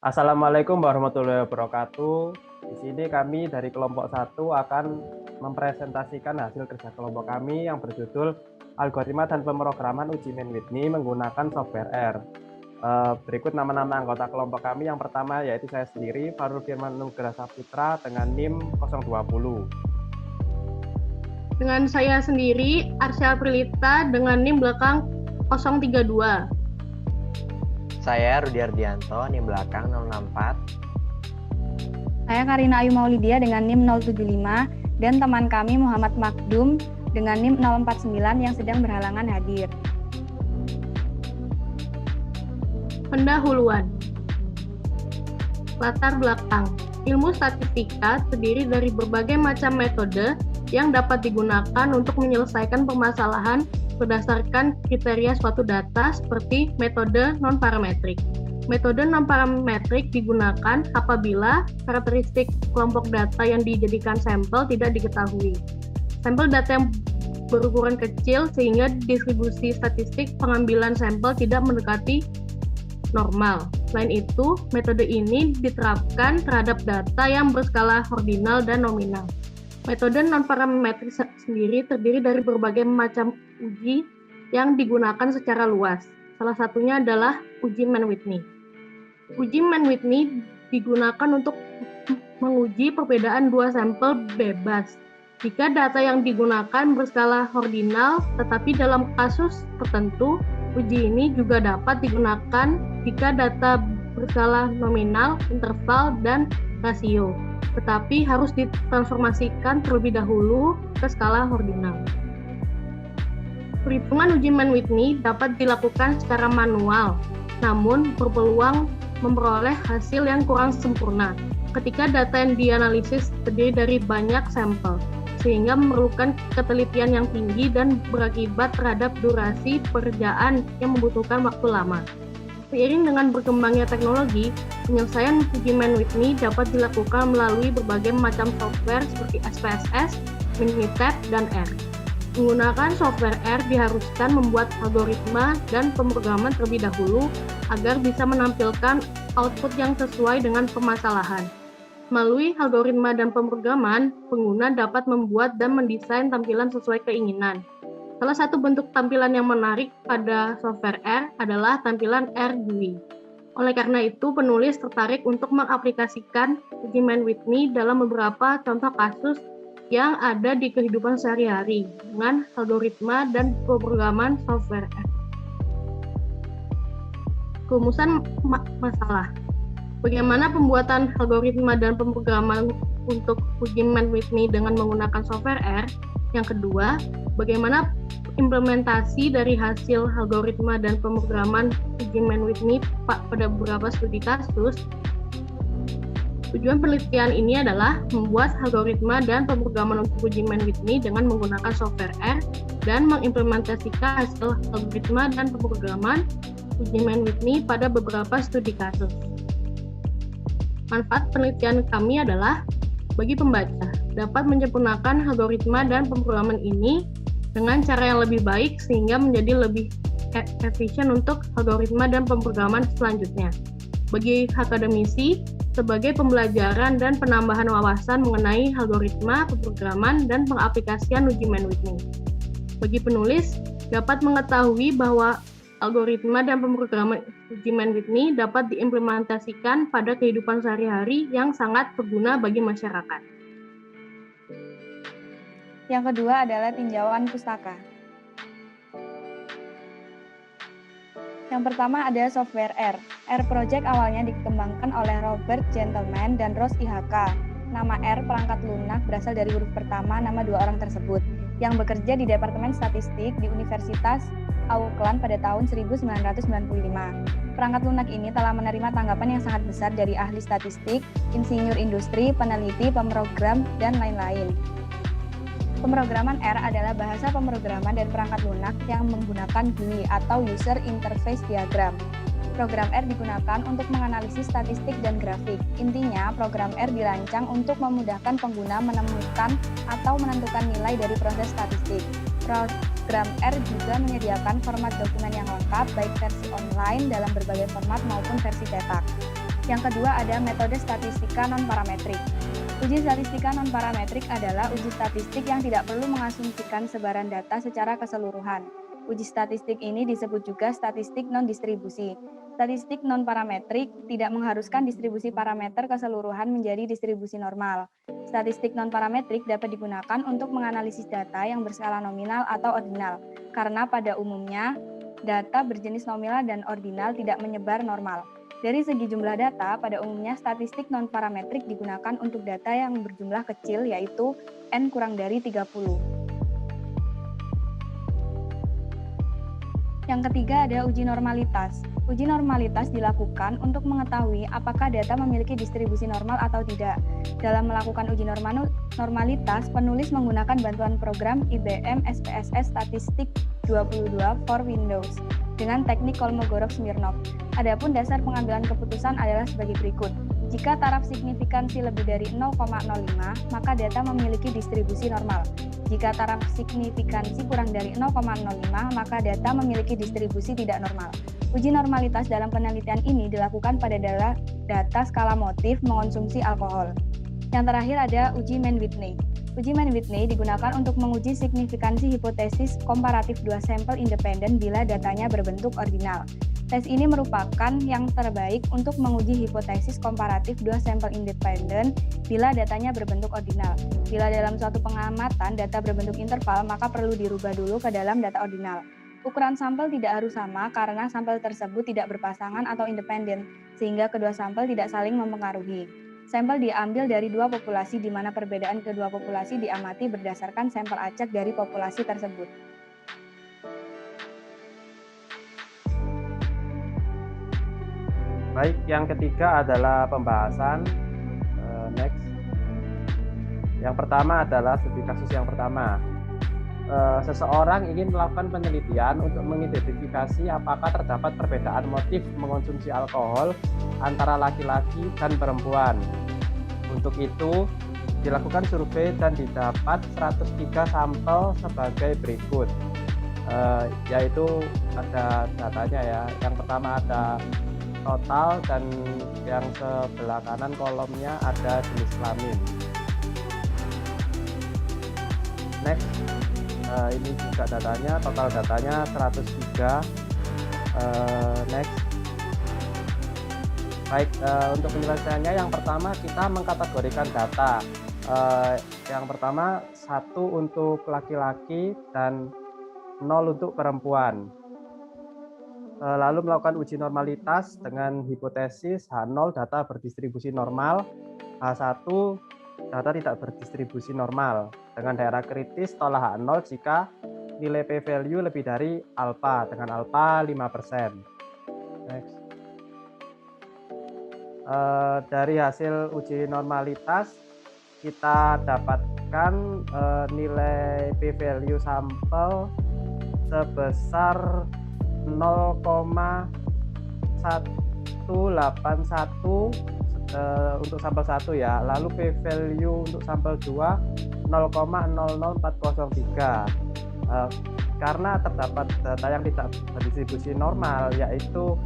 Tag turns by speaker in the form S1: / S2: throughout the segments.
S1: Assalamualaikum warahmatullahi wabarakatuh. Di sini kami dari kelompok 1 akan mempresentasikan hasil kerja kelompok kami yang berjudul Algoritma dan Pemrograman Uji Mann-Whitney menggunakan software R. Berikut nama-nama anggota kelompok kami. Yang pertama yaitu saya sendiri, Farul Firman Nugraha Saputra dengan NIM 020.
S2: Dengan saya sendiri, Arsya Prilita dengan NIM belakang 032.
S3: Saya Rudi Ardianto, NIM belakang 064.
S4: Saya Karina Ayu Maulidia dengan NIM 075 dan teman kami Muhammad Makdum dengan NIM 049 yang sedang berhalangan hadir.
S2: Pendahuluan. Latar belakang. Ilmu statistika terdiri dari berbagai macam metode yang dapat digunakan untuk menyelesaikan permasalahan berdasarkan kriteria suatu data seperti metode non-parametrik. Metode non-parametrik digunakan apabila karakteristik kelompok data yang dijadikan sampel tidak diketahui. Sampel data yang berukuran kecil sehingga distribusi statistik pengambilan sampel tidak mendekati normal. Selain itu, metode ini diterapkan terhadap data yang berskala ordinal dan nominal. Metode non-parametrik sendiri terdiri dari berbagai macam uji yang digunakan secara luas. Salah satunya adalah uji Mann-Whitney. Uji Mann-Whitney digunakan untuk menguji perbedaan dua sampel bebas. Jika data yang digunakan berskala ordinal, tetapi dalam kasus tertentu, uji ini juga dapat digunakan jika data berskala nominal, interval, dan rasio, tetapi harus ditransformasikan terlebih dahulu ke skala ordinal. Perhitungan uji Mann-Whitney dapat dilakukan secara manual, namun berpeluang memperoleh hasil yang kurang sempurna ketika data yang dianalisis terdiri dari banyak sampel, sehingga memerlukan ketelitian yang tinggi dan berakibat terhadap durasi pekerjaan yang membutuhkan waktu lama. Seiring dengan berkembangnya teknologi, penyelesaian uji Mann-Whitney dapat dilakukan melalui berbagai macam software seperti SPSS, Minitab, dan R. Menggunakan software R diharuskan membuat algoritma dan pemrograman terlebih dahulu agar bisa menampilkan output yang sesuai dengan permasalahan. Melalui algoritma dan pemrograman, pengguna dapat membuat dan mendesain tampilan sesuai keinginan. Salah satu bentuk tampilan yang menarik pada software R adalah tampilan R GUI. Oleh karena itu, penulis tertarik untuk mengaplikasikan uji Mann-Whitney dalam beberapa contoh kasus yang ada di kehidupan sehari-hari dengan algoritma dan pemrograman software R. Rumusan masalah. Bagaimana pembuatan algoritma dan pemrograman untuk uji Mann-Whitney dengan menggunakan software R? Yang kedua, bagaimana implementasi dari hasil algoritma dan pemrograman uji Mann-Whitney pada beberapa studi kasus? Tujuan penelitian ini adalah membuat algoritma dan pemrograman untuk uji Mann-Whitney dengan menggunakan software R dan mengimplementasikan hasil algoritma dan pemrograman uji Mann-Whitney pada beberapa studi kasus. Manfaat penelitian kami adalah bagi pembaca dapat menyempurnakan algoritma dan pemrograman ini dengan cara yang lebih baik sehingga menjadi lebih efisien untuk algoritma dan pemrograman selanjutnya. Bagi akademisi, sebagai pembelajaran dan penambahan wawasan mengenai algoritma, pemrograman, dan pengaplikasian uji Mann-Whitney. Bagi penulis, dapat mengetahui bahwa algoritma dan pemrograman uji Mann-Whitney dapat diimplementasikan pada kehidupan sehari-hari yang sangat berguna bagi masyarakat.
S4: Yang kedua adalah tinjauan pustaka. Yang pertama ada software R. R Project awalnya dikembangkan oleh Robert Gentleman dan Ross IHK. Nama R perangkat lunak berasal dari huruf pertama nama dua orang tersebut yang bekerja di Departemen Statistik di Universitas Auckland pada tahun 1995. Perangkat lunak ini telah menerima tanggapan yang sangat besar dari ahli statistik, insinyur industri, peneliti, pemrogram, dan lain-lain. Pemrograman R adalah bahasa pemrograman dan perangkat lunak yang menggunakan GUI atau User Interface Diagram. Program R digunakan untuk menganalisis statistik dan grafik. Intinya, program R dirancang untuk memudahkan pengguna menemukan atau menentukan nilai dari proses statistik. Program R juga menyediakan format dokumen yang lengkap, baik versi online dalam berbagai format maupun versi cetak. Yang kedua ada metode statistika non-parametrik. Uji statistika non-parametrik adalah uji statistik yang tidak perlu mengasumsikan sebaran data secara keseluruhan. Uji statistik ini disebut juga statistik non-distribusi. Statistik non-parametrik tidak mengharuskan distribusi parameter keseluruhan menjadi distribusi normal. Statistik non-parametrik dapat digunakan untuk menganalisis data yang berskala nominal atau ordinal, karena pada umumnya data berjenis nominal dan ordinal tidak menyebar normal. Dari segi jumlah data, pada umumnya statistik non-parametrik digunakan untuk data yang berjumlah kecil, yaitu N kurang dari 30. Yang ketiga ada uji normalitas. Uji normalitas dilakukan untuk mengetahui apakah data memiliki distribusi normal atau tidak. Dalam melakukan uji normalitas, penulis menggunakan bantuan program IBM SPSS Statistik 22 for Windows dengan teknik Kolmogorov-Smirnov. Adapun dasar pengambilan keputusan adalah sebagai berikut. Jika taraf signifikansi lebih dari 0,05, maka data memiliki distribusi normal. Jika taraf signifikansi kurang dari 0,05, maka data memiliki distribusi tidak normal. Uji normalitas dalam penelitian ini dilakukan pada data skala motif mengonsumsi alkohol. Yang terakhir ada uji Mann-Whitney. Uji Mann-Whitney digunakan untuk menguji signifikansi hipotesis komparatif dua sampel independen bila datanya berbentuk ordinal. Tes ini merupakan yang terbaik untuk menguji hipotesis komparatif dua sampel independen bila datanya berbentuk ordinal. Bila dalam suatu pengamatan data berbentuk interval, maka perlu dirubah dulu ke dalam data ordinal. Ukuran sampel tidak harus sama karena sampel tersebut tidak berpasangan atau independen, sehingga kedua sampel tidak saling mempengaruhi. Sampel diambil dari dua populasi di mana perbedaan kedua populasi diamati berdasarkan sampel acak dari populasi tersebut.
S1: Baik, yang ketiga adalah pembahasan. Next. Yang pertama adalah studi kasus yang pertama. Seseorang ingin melakukan penelitian untuk mengidentifikasi apakah terdapat perbedaan motif mengonsumsi alkohol antara laki-laki dan perempuan. Untuk itu, dilakukan survei dan didapat 103 sampel sebagai berikut. Yaitu ada datanya ya. Yang pertama ada total dan yang sebelah kanan kolomnya ada jenis kelamin. Next, ini juga datanya, total datanya 103. Next. Baik, untuk penyelesaiannya yang pertama kita mengkategorikan data. Yang pertama 1 untuk laki-laki dan 0 untuk perempuan. Lalu melakukan uji normalitas dengan hipotesis H0 data berdistribusi normal, H1 data tidak berdistribusi normal. Dengan daerah kritis tolak H0 jika nilai p-value lebih dari alfa dengan alfa 5%. Next. Dari hasil uji normalitas kita dapatkan nilai p-value sampel sebesar 0,181 untuk sampel 1 ya. Lalu p-value untuk sampel 2 0,00403. Karena terdapat data yang tidak berdistribusi normal, yaitu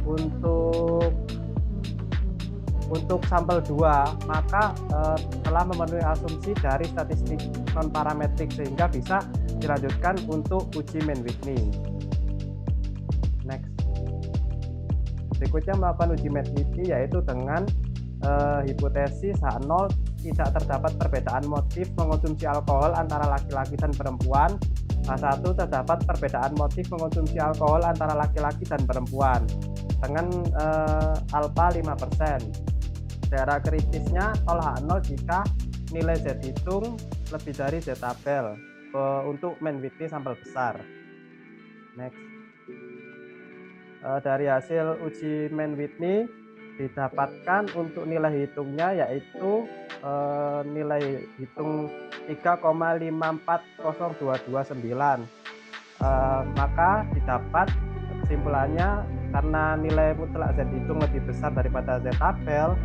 S1: untuk sampel 2, maka telah memenuhi asumsi dari statistik non-parametrik sehingga bisa dilanjutkan untuk uji Mann-Whitney. Next. Berikutnya melakukan uji Mann-Whitney yaitu dengan hipotesis H0 tidak terdapat perbedaan motif mengonsumsi alkohol antara laki-laki dan perempuan. H1 terdapat perbedaan motif mengonsumsi alkohol antara laki-laki dan perempuan dengan alfa 5%. Daerah kritisnya tolak H0 jika nilai Z hitung lebih dari Z tabel untuk Mann-Whitney sampel besar. Next. Dari hasil uji Mann-Whitney didapatkan untuk nilai hitungnya yaitu nilai hitung 3,540229. Maka didapat kesimpulannya karena nilai mutlak Z hitung lebih besar daripada Z tabel,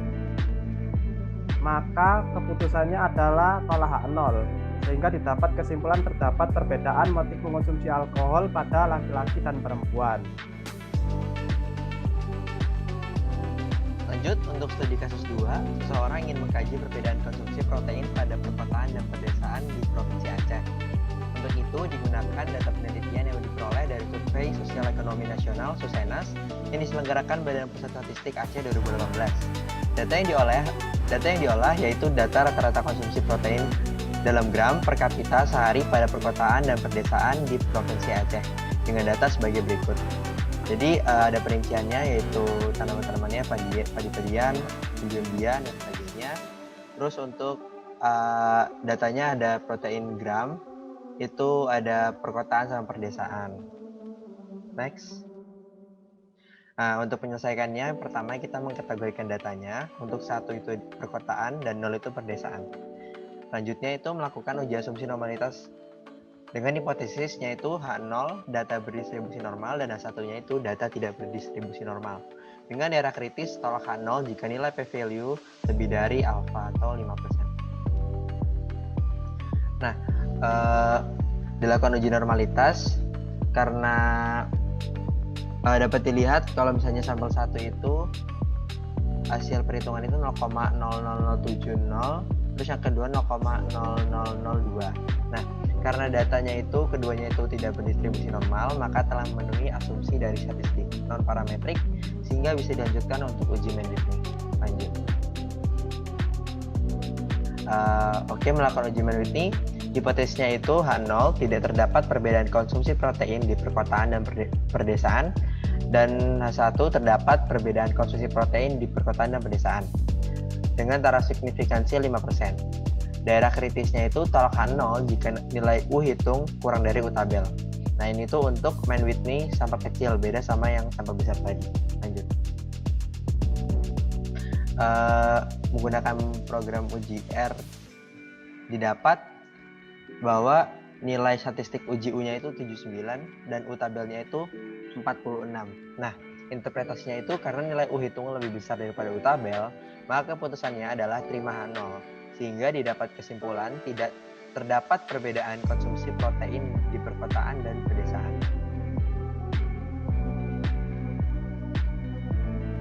S1: maka keputusannya adalah tolak H0 sehingga didapat kesimpulan terdapat perbedaan motif mengonsumsi alkohol pada laki-laki dan perempuan.
S3: Lanjut, untuk studi kasus 2, seseorang ingin mengkaji perbedaan konsumsi protein pada perkotaan dan pedesaan di Provinsi Aceh. Untuk itu digunakan data penelitian yang diperoleh dari Survei Sosial Ekonomi Nasional (Susenas) yang diselenggarakan Badan Pusat Statistik Aceh 2018. Data yang diolah yaitu data rata-rata konsumsi protein dalam gram per kapita sehari pada perkotaan dan pedesaan di Provinsi Aceh dengan data sebagai berikut. Jadi ada perinciannya yaitu tanaman-tanamannya padi-padian, umbi-umbian dan sebagainya. Terus untuk datanya ada protein gram, itu ada perkotaan sama perdesaan. Next. Nah, untuk menyelesaikannya, pertama kita mengkategorikan datanya. Untuk 1 itu perkotaan dan 0 itu perdesaan. Selanjutnya itu melakukan uji asumsi normalitas dengan hipotesisnya itu H0 data berdistribusi normal dan H1-nya itu data tidak berdistribusi normal. Dengan daerah kritis tolak H0 jika nilai p-value lebih dari alfa atau 5%. Nah, dilakukan uji normalitas karena dapat dilihat kalau misalnya sampel 1 itu hasil perhitungan itu 0,00070, terus yang kedua 0,0002. Nah, karena datanya itu keduanya itu tidak berdistribusi normal, maka telah memenuhi asumsi dari statistik non parametrik sehingga bisa dilanjutkan untuk uji Mann-Whitney. Lanjut. Melakukan uji Mann-Whitney, hipotesisnya itu H0 tidak terdapat perbedaan konsumsi protein di perkotaan dan perdesaan, dan H1 terdapat perbedaan konsumsi protein di perkotaan dan pedesaan dengan taraf signifikansi 5%. Daerah kritisnya itu tolak H0 jika nilai U hitung kurang dari U tabel. Nah, ini tuh untuk Mann-Whitney sampel kecil, beda sama yang sampel besar tadi. Lanjut. Menggunakan program uji R didapat bahwa nilai statistik uji U-nya itu 79 dan U tabelnya itu 46. Nah, interpretasinya itu karena nilai U hitung lebih besar daripada U tabel, maka keputusannya adalah terima H0. Sehingga didapat kesimpulan tidak terdapat perbedaan konsumsi protein di perkotaan dan pedesaan.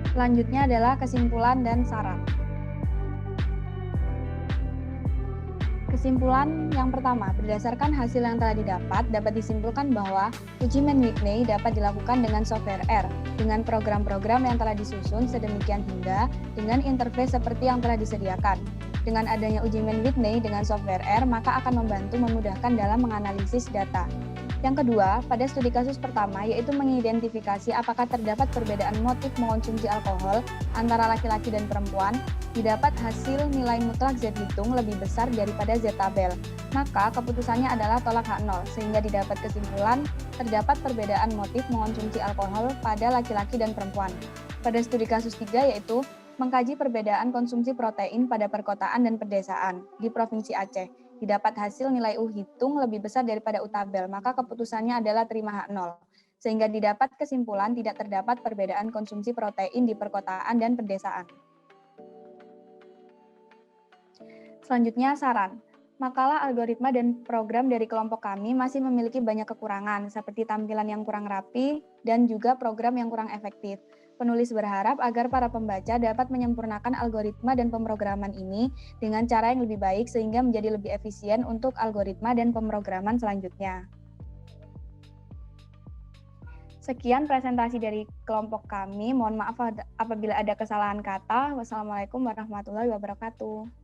S4: Selanjutnya adalah kesimpulan dan saran. Kesimpulan yang pertama, berdasarkan hasil yang telah didapat, dapat disimpulkan bahwa uji Mann-Whitney dapat dilakukan dengan software R, dengan program-program yang telah disusun sedemikian hingga dengan interface seperti yang telah disediakan. Dengan adanya uji Mann-Whitney dengan software R, maka akan membantu memudahkan dalam menganalisis data. Yang kedua, pada studi kasus pertama, yaitu mengidentifikasi apakah terdapat perbedaan motif mengonsumsi alkohol antara laki-laki dan perempuan, didapat hasil nilai mutlak Z hitung lebih besar daripada Z tabel. Maka keputusannya adalah tolak H0, sehingga didapat kesimpulan terdapat perbedaan motif mengonsumsi alkohol pada laki-laki dan perempuan. Pada studi kasus 3, yaitu mengkaji perbedaan konsumsi protein pada perkotaan dan pedesaan di Provinsi Aceh. Didapat hasil nilai U hitung lebih besar daripada U tabel, maka keputusannya adalah terima H0. Sehingga didapat kesimpulan tidak terdapat perbedaan konsumsi protein di perkotaan dan pedesaan. Selanjutnya, saran. Makalah, algoritma, dan program dari kelompok kami masih memiliki banyak kekurangan, seperti tampilan yang kurang rapi dan juga program yang kurang efektif. Penulis berharap agar para pembaca dapat menyempurnakan algoritma dan pemrograman ini dengan cara yang lebih baik sehingga menjadi lebih efisien untuk algoritma dan pemrograman selanjutnya. Sekian presentasi dari kelompok kami. Mohon maaf apabila ada kesalahan kata. Wassalamualaikum warahmatullahi wabarakatuh.